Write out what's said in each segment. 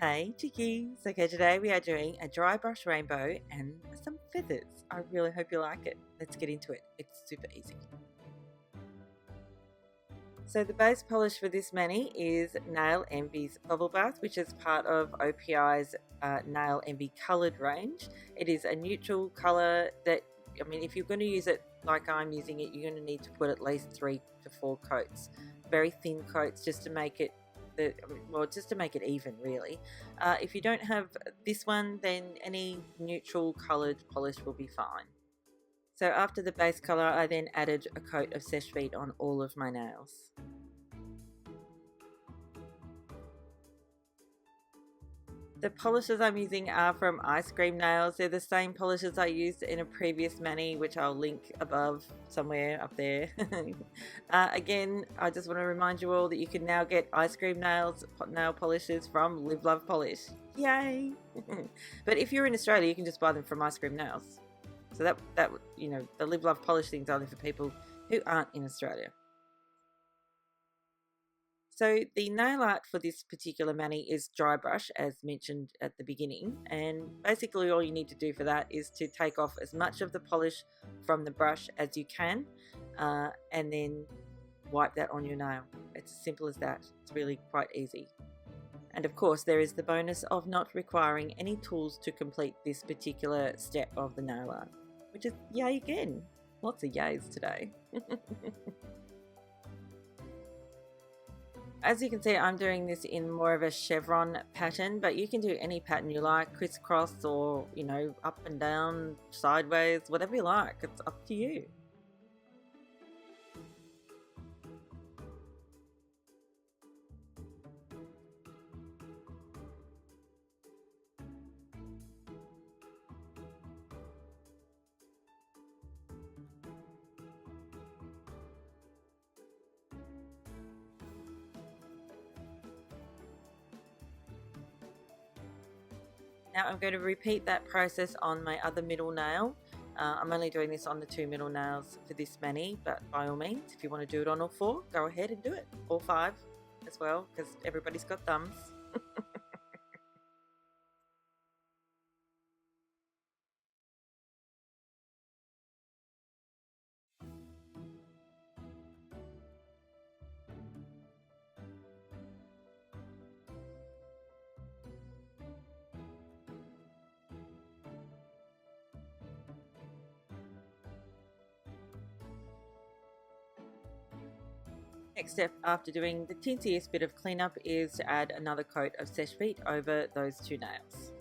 Hey chickies! Okay, today we are doing a dry brush rainbow and some feathers. I really hope you like it. Let's get into it. It's super easy. So the base polish for this mani is Nail Envy's Bubble Bath, which is part of OPI's Nail Envy coloured range. It is a neutral colour that, I mean, if you're going to use it like I'm using it, you're going to need to put at least 3 to 4 coats. Very thin coats just to make it just to make it even, really. If you don't have this one, then any neutral coloured polish will be fine. So after the base colour, I then added a coat of Seche Vite on all of my nails. The polishes I'm using are from iScream nails. They're the same polishes I used in a previous mani, which I'll link above somewhere up there. Again, I just want to remind you all that you can now get iScream nail polishes from Live Love Polish. Yay! But if you're in Australia, you can just buy them from iScream Nails. So that the Live Love Polish thing's only for people who aren't in Australia. So the nail art for this particular mani is dry brush, as mentioned at the beginning, and basically all you need to do for that is to take off as much of the polish from the brush as you can, and then wipe that on your nail. It's as simple as that. It's really quite easy. And of course there is the bonus of not requiring any tools to complete this particular step of the nail art, which is yay again. Lots of yays today. As you can see, I'm doing this in more of a chevron pattern, but you can do any pattern you like, crisscross or, up and down, sideways, whatever you like. It's up to you. Now I'm going to repeat that process on my other middle nail. I'm only doing this on the 2 middle nails for this mani, but by all means, if you want to do it on all 4, go ahead and do it. All 5 as well, because everybody's got thumbs. Next step after doing the teensiest bit of cleanup is to add another coat of Seche Vite over those 2 nails.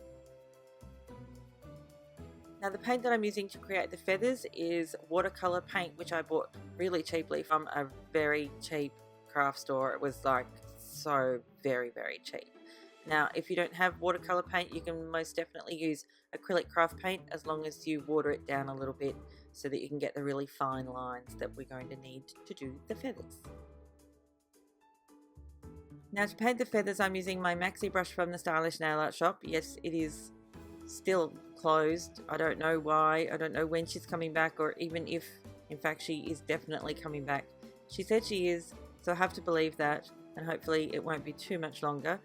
Now the paint that I'm using to create the feathers is watercolour paint, which I bought really cheaply from a very cheap craft store. It was like so very cheap. Now if you don't have watercolour paint, you can most definitely use acrylic craft paint, as long as you water it down a little bit so that you can get the really fine lines that we're going to need to do the feathers. Now to paint the feathers, I'm using my MAXI brush from the Stylish Nail Art Shop. Yes, it is still closed. I don't know why. I don't know when she's coming back, or even if, in fact, she is definitely coming back. She said she is, so I have to believe that, and hopefully it won't be too much longer.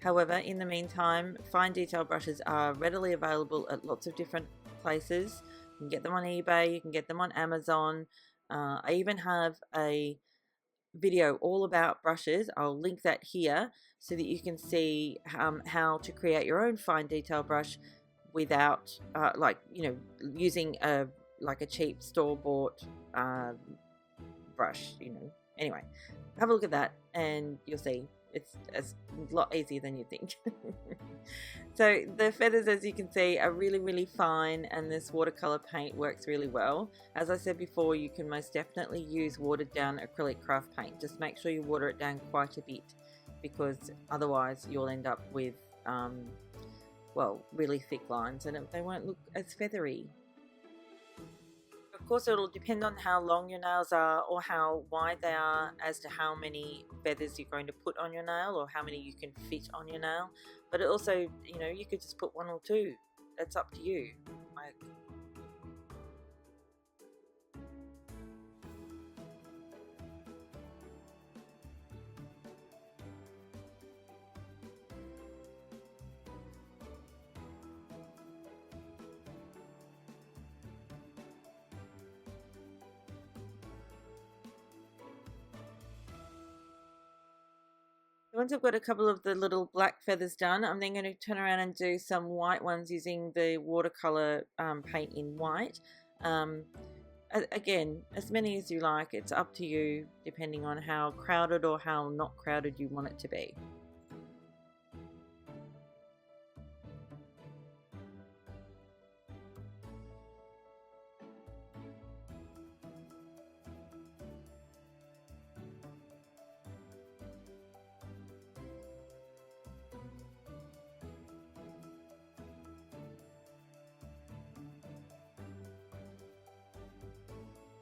However, in the meantime, fine detail brushes are readily available at lots of different places. You can get them on eBay, you can get them on Amazon. I even have a video all about brushes. I'll link that here so that you can see how to create your own fine detail brush without using a cheap store-bought brush. Anyway, have a look at that and you'll see it's a lot easier than you think. So the feathers, as you can see, are really fine, and this watercolor paint works really well. As I said before, you can most definitely use watered down acrylic craft paint. Just make sure you water it down quite a bit, because otherwise you'll end up with really thick lines and they won't look as feathery. Of course, it'll depend on how long your nails are or how wide they are as to how many feathers you're going to put on your nail, or how many you can fit on your nail. But it also, you could just put 1 or 2. That's up to you. Once I've got a couple of the little black feathers done, I'm then going to turn around and do some white ones using the watercolor paint in white. Again, as many as you like, it's up to you depending on how crowded or how not crowded you want it to be.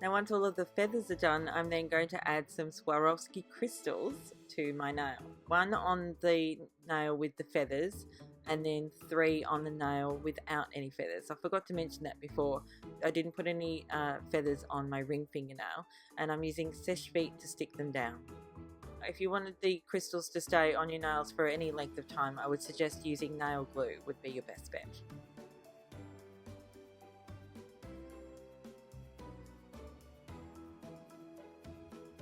Now once all of the feathers are done, I'm then going to add some Swarovski crystals to my nail. One on the nail with the feathers, and then 3 on the nail without any feathers. I forgot to mention that before. I didn't put any feathers on my ring fingernail, and I'm using Seche Vite to stick them down. If you wanted the crystals to stay on your nails for any length of time, I would suggest using nail glue would be your best bet.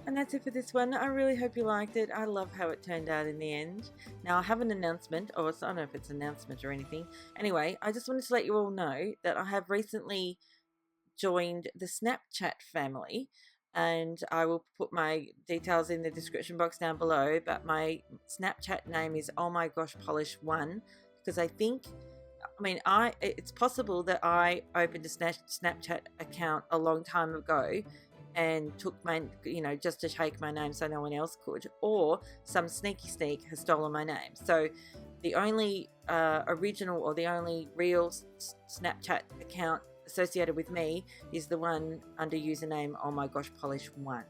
And that's it for this one. I really hope you liked it. I love how it turned out in the end. Now I have an announcement, or I don't know if it's an announcement or anything. Anyway, I just wanted to let you all know that I have recently joined the Snapchat family, and I will put my details in the description box down below, but my Snapchat name is Oh My Gosh Polish 1, because it's possible that I opened a Snapchat account a long time ago and took my, just to take my name so no one else could, or some sneaky sneak has stolen my name. So the only original or the only real Snapchat account associated with me is the one under username Oh My Gosh Polish 1.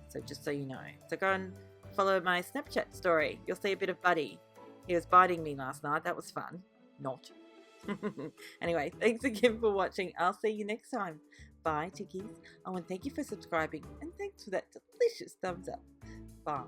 So just so you know. So go and follow my Snapchat story. You'll see a bit of Buddy. He was biting me last night. That was fun. Not. Anyway, thanks again for watching. I'll see you next time. Bye, chickies. Oh, and thank you for subscribing, and thanks for that delicious thumbs up. Bye.